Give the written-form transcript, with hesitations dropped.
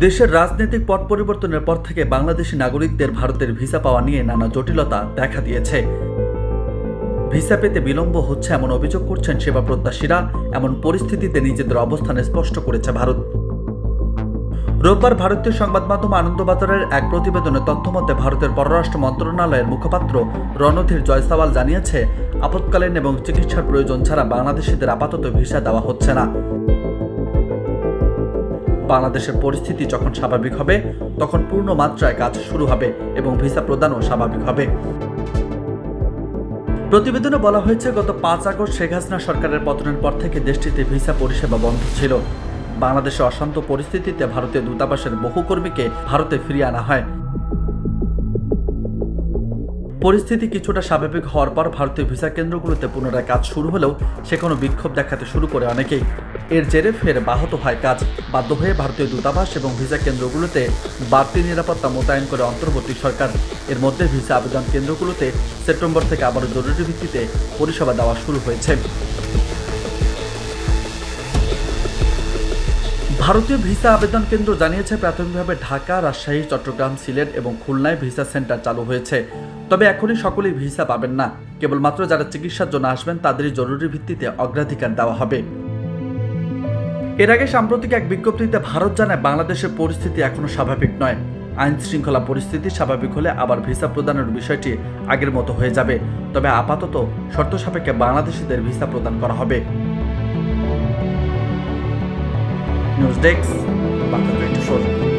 দেশের রাজনৈতিক পট পরিবর্তনের পর থেকে বাংলাদেশি নাগরিকদের ভারতের ভিসা পাওয়া নিয়ে নানা জটিলতা দেখা দিয়েছে। ভিসা পেতে বিলম্ব হচ্ছে এমন অভিযোগ করছেন সেবা প্রত্যাশীরা। এমন পরিস্থিতিতে নিজেদের অবস্থান স্পষ্ট করেছে ভারত। রোববার ভারতীয় সংবাদ মাধ্যম আনন্দবাজারের এক প্রতিবেদনে তথ্যমতে ভারতের পররাষ্ট্র মন্ত্রণালয়ের মুখপাত্র রণধীর জয়সওয়াল জানিয়েছে, আপৎকালীন এবং চিকিৎসার প্রয়োজন ছাড়া বাংলাদেশিদের আপাতত ভিসা দেওয়া হচ্ছে না। বাংলাদেশের পরিস্থিতি যখন স্বাভাবিক হবে তখন পূর্ণ মাত্রায় কাজ শুরু হবে এবং ভিসা প্রদানও স্বাভাবিক হবে। প্রতিবেদনে বলা হয়েছে, গত 5 আগস্ট শেখ হাসিনা সরকারের পতনের পর থেকে দেশটিতে ভিসা পরিষেবা বন্ধ ছিল। বাংলাদেশে অশান্ত পরিস্থিতিতে ভারতীয় দূতাবাসের বহু কর্মীকে ভারতে ফিরিয়ে আনা হয়। পরিস্থিতি কিছুটা স্বাভাবিক হওয়ার পর ভারতীয় ভিসা কেন্দ্রগুলোতে পুনরায় কাজ শুরু হলেও সেখানে বিক্ষোভ দেখাতে শুরু করে অনেকেই। এর জেরে ফের ব্যাহত হয় কাজ। বাধ্য হয়ে ভারতীয় দূতাবাস এবং ভিসা কেন্দ্রগুলোতে বাড়তি নিরাপত্তা মোতায়েন করে অন্তর্বর্তী সরকার। এর মধ্যে ভিসা আবেদন কেন্দ্রগুলোতে সেপ্টেম্বর থেকে আবারও জরুরি ভিত্তিতে পরিষেবা দেওয়া শুরু হয়েছে। ভারতীয় ভিসা আবেদন কেন্দ্র জানিয়েছে, প্রাথমিকভাবে ঢাকা, রাজশাহী, চট্টগ্রাম, সিলেট এবং খুলনায় ভিসা সেন্টার চালু হয়েছে। তবে এখনই সকলেই ভিসা পাবেন না। কেবলমাত্র যারা চিকিৎসার জন্য আসবেন তাদেরই জরুরি ভিত্তিতে অগ্রাধিকার দেওয়া হবে। এর আগে সাম্প্রতিক এক বিজ্ঞপ্তিতে ভারত জানায়, বাংলাদেশের পরিস্থিতি এখনো স্বাভাবিক নয়। আইন শৃঙ্খলা পরিস্থিতি স্বাভাবিক হলে আবার ভিসা প্রদানের বিষয়টি আগের মতো হয়ে যাবে। তবে আপাতত শর্ত সাপেক্ষে বাংলাদেশিদের ভিসা প্রদান করা হবে। News desk, Bangla 24।